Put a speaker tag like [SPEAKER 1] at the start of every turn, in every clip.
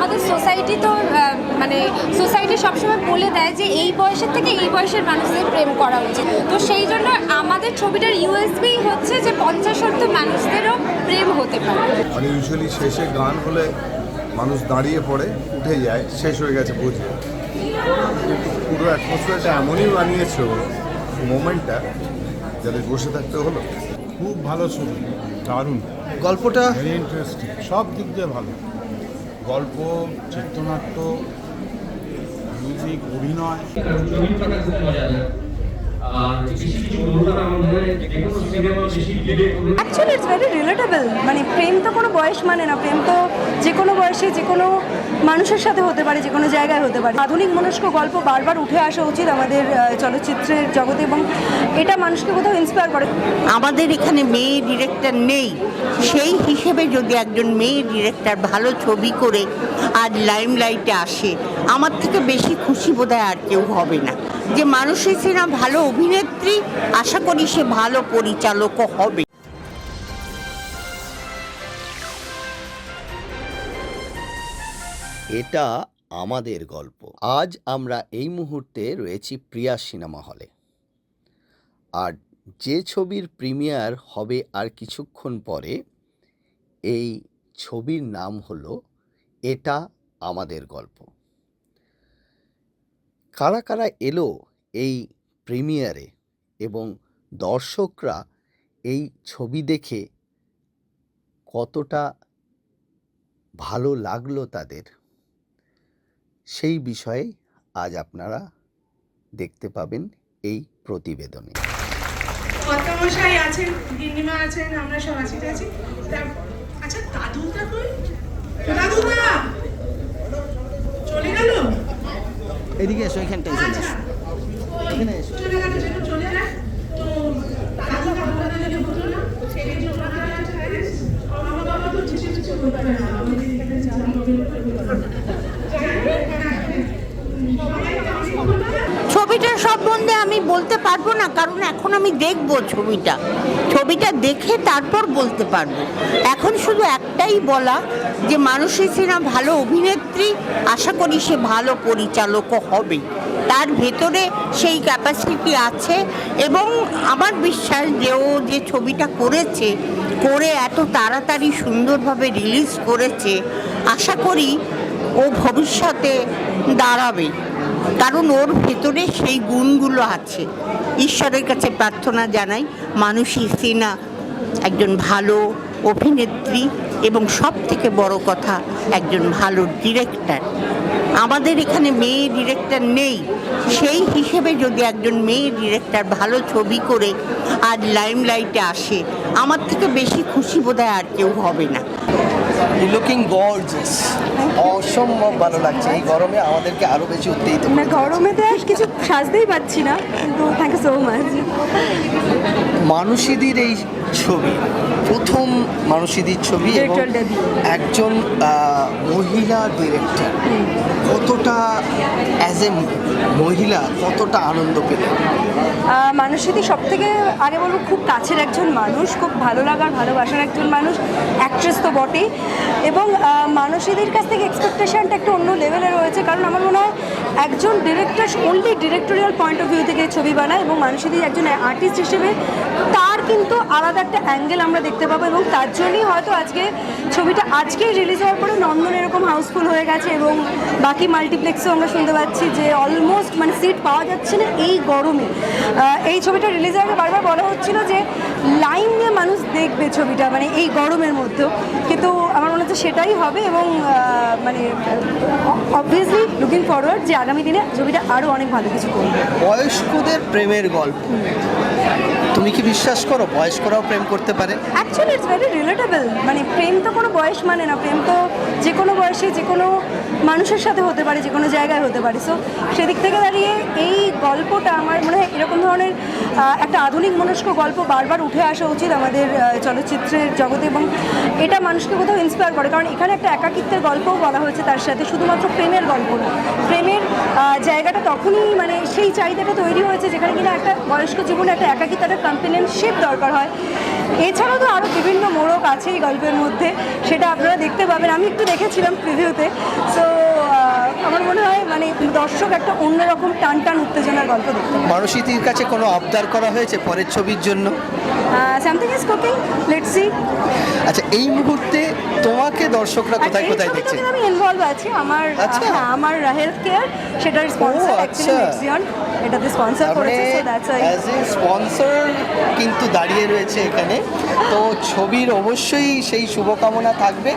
[SPEAKER 1] আমাদের সোসাইটি তো মানে সোসাইটি সবসময় বলে দেয় যে এই বয়সের থেকে এই বয়সের মানুষদের প্রেম করা উচিত। তো সেই জন্য আমাদের ছবিটার ইউএসপি হচ্ছে যে 50-70 মানুষদেরও প্রেম হতে পারে।
[SPEAKER 2] মানে ইউজুয়ালি শেষে গান হলে মানুষ দাঁড়িয়ে পড়ে, উঠে যায়, শেষ হয়ে গেছে বুঝে। কিন্তু পুরো অ্যাটমসফিয়ারটা এমনই বানিয়েছো মোমেন্টটা, যাতে বসে থাকতে হলো।
[SPEAKER 3] খুব ভালো ছবি, দারুণ
[SPEAKER 4] গল্পটা
[SPEAKER 3] ভেরি ইন্টারেস্টিং, সব দিক দিয়ে ভালো। গল্প, চিত্রনাট্য, মিউজিক, অভিনয়।
[SPEAKER 5] Actually it's very relatable. মানে প্রেম তো কোনো বয়স মানে না, প্রেম তো যে কোনো বয়সে যে কোনো মানুষের সাথে হতে পারে, যে কোনো জায়গায় হতে পারে। আধুনিক মনস্ক গল্প বারবার উঠে আসা উচিত আমাদের চলচ্চিত্রের জগতে, এবং এটা মানুষকে কোথাও ইন্সপায়ার করে।
[SPEAKER 6] আমাদের এখানে মেয়ে ডিরেক্টর নেই, সেই হিসেবে যদি একজন মেয়ে ডিরেক্টর ভালো ছবি করে আজ লাইমলাইটে আসে, আমার থেকে বেশি খুশি বোধহয় আর কেউ হবে না। যে মানুষ এসে ভালো অভিনেত্রী, আশা করি সে ভালো পরিচালকও হবে।
[SPEAKER 4] এটা আমাদের গল্প। আজ আমরা এই মুহূর্তে রয়েছি প্রিয়া সিনেমা হলে, আর যে ছবির প্রিমিয়ার হবে আর কিছুক্ষণ পরে, এই ছবির নাম হলো এটা আমাদের গল্প। কারা কারা এলো এই প্রিমিয়ারে এবং দর্শকরা এই ছবি দেখে কতটা ভালো লাগলো তাদের, সেই বিষয়ে আজ আপনারা দেখতে পাবেন এই প্রতিবেদনে।
[SPEAKER 7] কর্তামশাই আছেন, গিন্নিমা আছেন, আমরা সব আছি। আচ্ছা, দাদুটা কই? দাদুদা চলে গেল?
[SPEAKER 4] এদিকে এসো, এখানটায় চলে
[SPEAKER 7] আচ্ছা,
[SPEAKER 4] এসো, এখানে এসো।
[SPEAKER 7] চলে গেল, যেন চলে যায়। তো দাদুদা আপনাদের হতো না, সেই জন্য আমার বাবা তো কিছু করতে পারে না। আমাদের এখানে
[SPEAKER 6] ছবিটার সম্বন্ধে আমি বলতে পারবো না, কারণ এখন আমি দেখবো ছবিটা দেখে তারপর বলতে পারবো। এখন শুধু একটাই বলা যে মানুষের সিনা ভালো অভিনেত্রী, আশা করি সে ভালো পরিচালকও হবে, তার ভেতরে সেই ক্যাপাসিটি আছে। এবং আমার বিশ্বাস যে ও যে ছবিটা করে এত তাড়াতাড়ি সুন্দরভাবে রিলিজ করেছে, আশা করি ও ভবিষ্যতে দাঁড়াবে, কারণ ওর ভেতরে সেই গুণগুলো আছে। ঈশ্বরের কাছে প্রার্থনা জানাই মানুষী সিনা একজন ভালো অভিনেত্রী এবং সব থেকে বড় কথা একজন ভালো ডিরেক্টর। আমাদের এখানে মেয়ে ডিরেক্টর নেই, সেই হিসেবে যদি একজন মেয়ে ডিরেক্টর ভালো ছবি করে আজ লাইমলাইটে আসে, আমার থেকে বেশি খুশি বোধহয় আর কেউ হবে না।
[SPEAKER 4] লুকিং গর্জিয়াস, অসম্ভব ভালো লাগছে। এই গরমে আমাদেরকে আরো বেশি উত্তেজিত
[SPEAKER 5] না, গরমেতে আর কিছু সাজতেই পারছি না, কিন্তু থ্যাংক ইউ সো মাচ।
[SPEAKER 4] মানুষীদের এই ছবি প্রথম মানুষীদের ছবি, এবং
[SPEAKER 5] Director debut।
[SPEAKER 4] একজন মহিলা ডিরেক্টর কতটা অ্যাজ এ মহিলা কতটা আনন্দ পেলেন?
[SPEAKER 5] মানুষীদি সব থেকে আগে বলবো খুব কাছের একজন মানুষ, খুব ভালো লাগার ভালোবাসার একজন মানুষ, অ্যাক্ট্রেস তো বটেই। এবং মানুষীদির কাছ থেকে এক্সপেকটেশনটা একটু অন্য লেভেলে রয়েছে, কারণ আমার মনে হয় একজন director only directorial point of view থেকে ছবি বানায়, এবং মানুষীদি একজন আর্টিস্ট হিসেবে তার কিন্তু আলাদা একটা অ্যাঙ্গেল আমরা দেখতে পাবো। এবং তার জন্যই হয়তো ছবিটা আজকেই রিলিজ হওয়ার পরে নন্দন এরকম হাউসফুল হয়ে গেছে, এবং বাকি মাল্টিপ্লেক্সেও আমরা শুনতে পাচ্ছি যে অলমোস্ট মানে সিট পাওয়া যাচ্ছে না এই গরমে। এই ছবিটা রিলিজের আগে বারবার বলা হচ্ছিল যে লাইন নিয়ে মানুষ দেখবে ছবিটা, মানে এই গরমের মধ্যেও, কিন্তু আমার মনে হচ্ছে সেটাই হবে। এবং মানে অবভিয়াসলি লুকিং ফরওয়ার্ড যে আগামী দিনে ছবিটা আরও অনেক ভালো কিছু করবে।
[SPEAKER 4] বয়স্কদের প্রেমের গল্প, তুমি কি বিশ্বাস করো বয়স্করাও প্রেম করতে পারে?
[SPEAKER 5] Actually it's very relatable. মানে প্রেম তো কোনো বয়স মানে না, প্রেম তো যে কোনো বয়সে যে কোনো মানুষের সাথে হতে পারে, যে কোনো জায়গায় হতে পারে। সো সেদিক থেকে দাঁড়িয়ে এই গল্পটা আমার মনে হয় এরকম ধরনের একটা আধুনিক মনস্ক গল্প বারবার উঠে আসা উচিত আমাদের চলচ্চিত্রের জগতে, এবং এটা মানুষকে কোথাও ইন্সপায়ার করে। কারণ এখানে একটা একাকিত্বের গল্পও বলা হয়েছে তার সাথে, শুধুমাত্র প্রেমের গল্প না। প্রেমের জায়গাটা তখনই মানে সেই চাহিদাটা তৈরি হয়েছে যেখানে কিনা একটা বয়স্ক জীবনে একটা একাকিত্ব, একটা কম্পেনিয়নশিপ দরকার হয়। এছাড়াও তো আরও বিভিন্ন মোড়ক আছে এই গল্পের মধ্যে, সেটা আপনারা দেখতে পাবেন। আমি একটু দেখেছিলাম প্রিভিউতে, সো আমার মনে হয় মানে দর্শক একটা অন্যরকম টান টান উত্তেজনার গল্প দেখতে পাবে।
[SPEAKER 4] মানসীতির কাছে কোনো আবদার করা হয়েছে পরের ছবির জন্য?
[SPEAKER 5] Something is cooking, let's see.
[SPEAKER 4] আচ্ছা, এই মুহূর্তে তোমাকে দর্শকরা কোথায় কোথায় দেখছে?
[SPEAKER 5] আমি ইনভলভ আছি, আমার
[SPEAKER 4] আচ্ছা।
[SPEAKER 5] হ্যাঁ, আমার হেলথ কেয়ার সেটার স্পন্সর
[SPEAKER 4] আচ্ছা।
[SPEAKER 5] অ্যাকচুয়ালি নেক্সিয়ন এটাতে স্পন্সর করেছে, so that's
[SPEAKER 4] as a sponsor কিন্তু দাঁড়িয়ে রয়েছে এখানে। তো ছবির অবশ্যই সেই শুভকামনা থাকবে।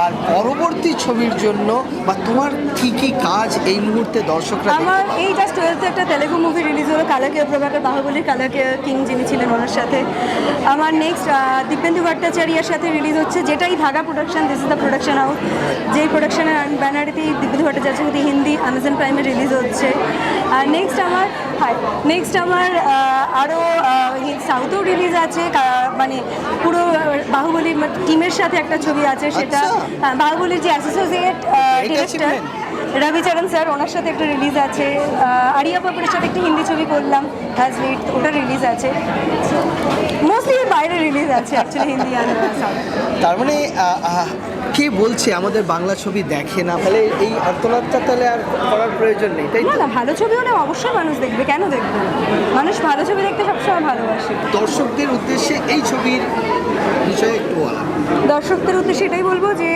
[SPEAKER 4] আর পরবর্তী ছবির জন্য বা তোমার কী কী কাজ এই মুহূর্তে দর্শকরা দেখতে
[SPEAKER 5] আমার এই জাস্ট 12th একটা তেলেগু মুভি রিলিজ হলো, কালাকে প্রভাকর বাহুবলীর কালাকে কিং যিনি ছিলেন ওনার সাথে। আমার নেক্সট দীপেন্দু ভট্টাচার্যের সাথে রিলিজ হচ্ছে, যেটাই Dhaga production, this is the production house, যেই প্রোডাকশনের ব্যানারেতেই দীপেন্দু ভট্টাচার্যের সাথে হিন্দি অ্যামাজন প্রাইমে রিলিজ হচ্ছে। আর নেক্সট আমার আরও সাউথেও রিলিজ আছে, মানে পুরো বাহুবলী টিমের সাথে একটা ছবি আছে, সেটা বাহুবলীর যে অ্যাসোসিয়েট ডিরেক্টর রবিচরণ স্যার, ওনার সাথে একটা রিলিজ আছে। আরিয়া পাপড়ের সাথে একটা হিন্দি ছবি করলাম, হ্যাজ লিড, ওটা রিলিজ আছে। মোস্টলি বাইরে রিলিজ আছে অ্যাকচুয়ালি, হিন্দি আর সাউথ।
[SPEAKER 4] তার মানে কে বলছে আমাদের বাংলা ছবি দেখে না, তাহলে এই আর্তনাদটা তাহলে আর করার প্রয়োজন নেই, তাই
[SPEAKER 5] না
[SPEAKER 4] তো?
[SPEAKER 5] না, ভালো ছবি হলে অবশ্যই মানুষ দেখবে, কেন দেখবে না? মানুষ ভালো ছবি দেখতে সবসময় ভালোবাসে।
[SPEAKER 4] দর্শকদের উদ্দেশ্যে এই ছবির বিষয়ে একটু বলা।
[SPEAKER 5] দর্শকদের উদ্দেশ্যে এটাই বলবো যে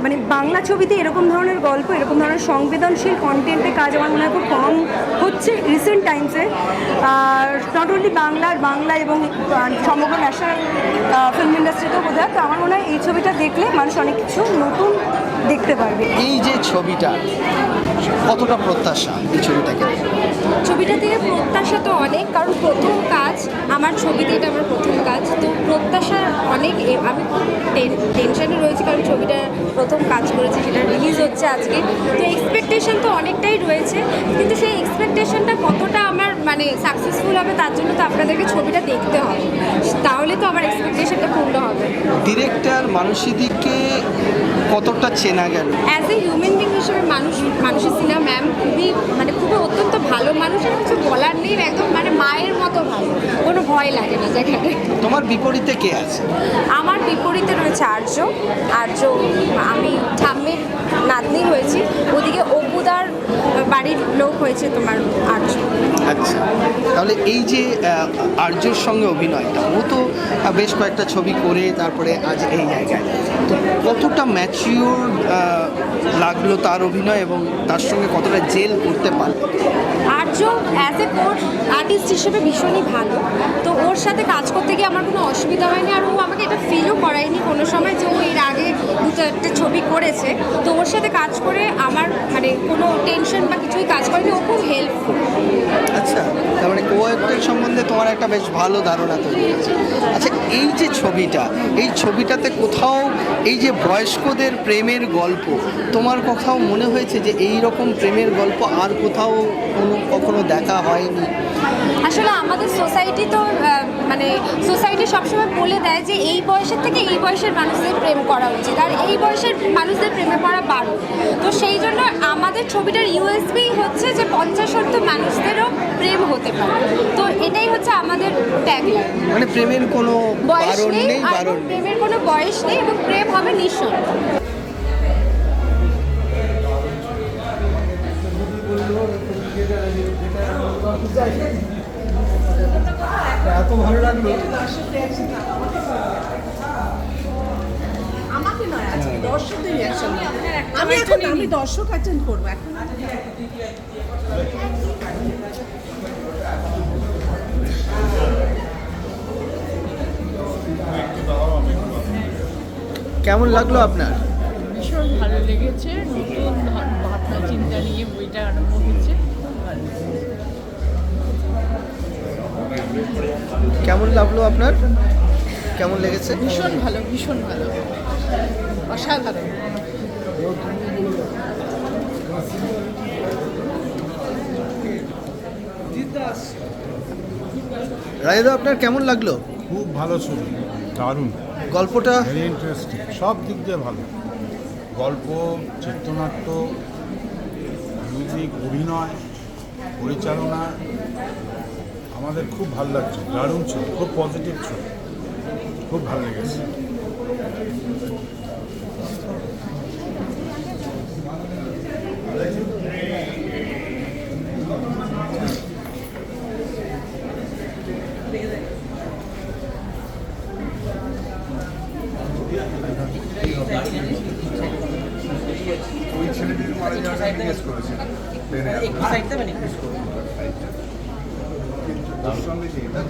[SPEAKER 5] মানে বাংলা ছবিতে এরকম ধরনের গল্প, এরকম ধরনের সংবেদনশীল কন্টেন্টে কাজ আমার মনে হয় খুব কম হচ্ছে রিসেন্ট টাইমসে। আর নট অনলি বাংলা এবং সমগ্র ন্যাশনাল ফিল্ম ইন্ডাস্ট্রিতেও বোঝা যায়। তো আমার মনে হয় এই ছবিটা দেখলে মানুষ অনেক কিছু নতুন দেখতে পারবে।
[SPEAKER 4] এই যে ছবিটা কতটা প্রত্যাশা এই ছবিটাকে?
[SPEAKER 1] ছবিটা থেকে প্রত্যাশা তো অনেক, কারণ প্রথম কাজ আমার ছবিতে, এটা আমার প্রথম কাজ, তো প্রত্যাশা অনেক। আমি টেনশনে রয়েছি, কারণ ছবিটা প্রথম কাজ করেছি, সেটা রিলিজ হচ্ছে আজকে, তো এক্সপেকটেশন তো অনেকটাই রয়েছে। কিন্তু সেই এক্সপেকটেশনটা কতটা আমার মানে সাকসেসফুল হবে, তার জন্য তো আপনাদেরকে ছবিটা দেখতে হবে, তাহলে তো আমার এক্সপেকটেশনটা পূর্ণ হবে।
[SPEAKER 4] ডিরেক্টর মানসীদিকে কতটা চেনা গেল?
[SPEAKER 1] অ্যাজ এ হিউম্যান বিং হিসেবে মানুষের সিনেমা ম্যাম খুবই অত্যন্ত ভালো মানুষ, আর কিছু বলার নেই, একদম মানে মায়ের মতো ভালো, কোনো ভয় লাগে না যেখানে।
[SPEAKER 4] তোমার বিপরীতে কে আছে?
[SPEAKER 1] আমার বিপরীতে রয়েছে আর্য, আমি ঠাম্মির নাতনি হয়েছি, ওদিকে অপুদার বাড়ির লোক হয়েছে তোমার আর্য।
[SPEAKER 4] আচ্ছা, তাহলে এই যে আর্যর সঙ্গে অভিনয়টা, ও তো বেশ কয়েকটা ছবি করে তারপরে আজ এই জায়গায়, তো কতটা ম্যাচিওর লাগলো তার অভিনয় এবং তার সঙ্গে কতটা জেল করতে পারলো?
[SPEAKER 1] আর্য অ্যাজ এ কোর আর্টিস্ট হিসেবে ভীষণই ভালো, তো ওর সাথে কাজ করতে গিয়ে আমার কোনো অসুবিধা হয়নি। আর ও আমাকে এটা ফিলও করায়নি কোনো সময় যে ও এর আগে দুটো একটা ছবি করেছে, তো ওর সাথে কাজ করে আমার মানে কোনো টেনশন বা কিছুই কাজ করেনি, ও খুব হেল্পফুল।
[SPEAKER 4] আচ্ছা, তার মানে কো-অ্যাক্টর সম্বন্ধে তোমার একটা বেশ ভালো ধারণা তৈরি হয়েছে। আচ্ছা, এই যে ছবিটা, এই ছবিটাতে কোথাও এই যে বয়স্কদের প্রেমের গল্প, তোমার কোথাও মনে হয়েছে যে এই রকম প্রেমের গল্প আর কোথাও কখনো দেখা হয়নি?
[SPEAKER 1] আসলে আমাদের সোসাইটি তো মানে সোসাইটি সবসময় বলে দেয় যে এই বয়সের থেকে এই বয়সের মানুষদের প্রেম করা উচিত, আর এই বয়সের মানুষদের প্রেমে পড়া বারণ। তো সেই জন্য আমাদের ছবিটার ইউএসপি হচ্ছে যে 50-60 মানুষদেরও প্রেম হতে পারে, তো এটাই হচ্ছে আমাদের ট্যাগলাইন।
[SPEAKER 4] মানে প্রেমের কোনো
[SPEAKER 1] বয়স
[SPEAKER 4] বারণ
[SPEAKER 1] নেই,
[SPEAKER 4] নেই,
[SPEAKER 1] আর
[SPEAKER 4] বারণ নেই।
[SPEAKER 1] প্রেমের কোনো বয়স নেই, এবং প্রেম হবে নিঃশর্ত।
[SPEAKER 2] এত ভালো লাগলো।
[SPEAKER 8] আমাকে নয়, আজকে দর্শকদের রিয়াকশন আমি দর্শক অ্যাটেন্ড করবো এখন।
[SPEAKER 4] কেমন লাগলো আপনার?
[SPEAKER 9] ভীষণ ভালো লেগেছে, নতুন ভাবনা চিন্তা নিয়ে বইটা আরম্ভ হচ্ছে।
[SPEAKER 4] কেমন লাগলো আপনার? কেমন লেগেছে?
[SPEAKER 9] ভীষণ ভালো, ভীষণ ভালো, অসাধারণ।
[SPEAKER 3] রায়দা, আপনার কেমন লাগলো?
[SPEAKER 2] খুব ভালো ছবি, দারুণ,
[SPEAKER 3] গল্পটা
[SPEAKER 2] ভেরি ইন্টারেস্টিং, সব দিক দিয়ে ভালো। গল্প, চিত্রনাট্য, মিউজিক, অভিনয়, পরিচালনা,
[SPEAKER 3] আমাদের খুব ভালো লাগছে, দারুণ ছবি, খুব পজিটিভ ছবি, খুব ভালো লেগেছে।
[SPEAKER 2] ওই ছেলেটির মারা যাওয়াটা জিজ্ঞেস করেছিল ট্রেনে কিন্তু তার সঙ্গে যে এটা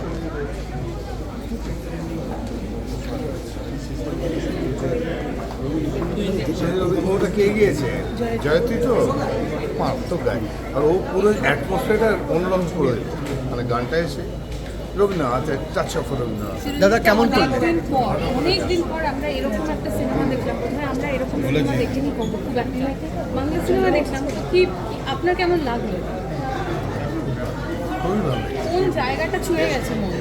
[SPEAKER 2] ওটা কে গিয়েছে জয়তী তো মারাত্মক গান, আর ও পুরো অ্যাটমসফিয়ারটা অন্যরকম করে দিল, মানে গানটা এসে রবীন্দ্রনাথ টাচ অফ রবীন্দ্রনাথ।
[SPEAKER 4] দাদা কেমন করলেন?
[SPEAKER 1] অনেকদিন পর আমরা এরকম একটা সিনেমা দেখলাম, বোধহয় আমরা এরকম সিনেমা দেখিনি খুব একটা বাংলা সিনেমা দেখলাম। কি আপনার কেমন লাগলো?
[SPEAKER 2] খুবই ভালো,
[SPEAKER 1] কোন জায়গাটা ছুঁয়ে গেছে মনে?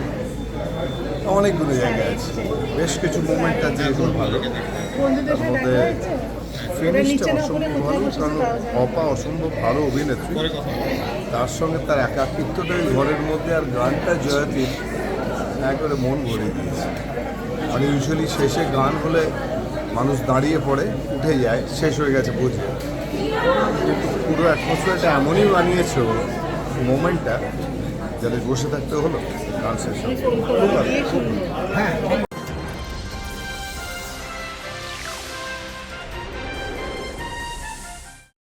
[SPEAKER 2] অনেকগুলো জায়গা আছে, বেশ কিছু মোমেন্ট আছে যেগুলো ভালো। তার মধ্যে ফিনিশটা অসম্ভব ভালো, কারণ অপা অসম্ভব ভালো অভিনেত্রী, তার সঙ্গে তার একাকিত্বটা ওই ঘরের মধ্যে, আর গানটা জয়তীর একবারে মন ভরে দিয়েছে। মানে ইউজুয়ালি শেষে গান হলে মানুষ দাঁড়িয়ে পড়ে, উঠে যায়, শেষ হয়ে গেছে বুঝে, কিন্তু পুরো অ্যাটমসফিয়ারটা এমনই বানিয়েছে মোমেন্টটা, যাতে বসে থাকতে হলো গান শেষ হবে। খুব ভালো।
[SPEAKER 3] হ্যাঁ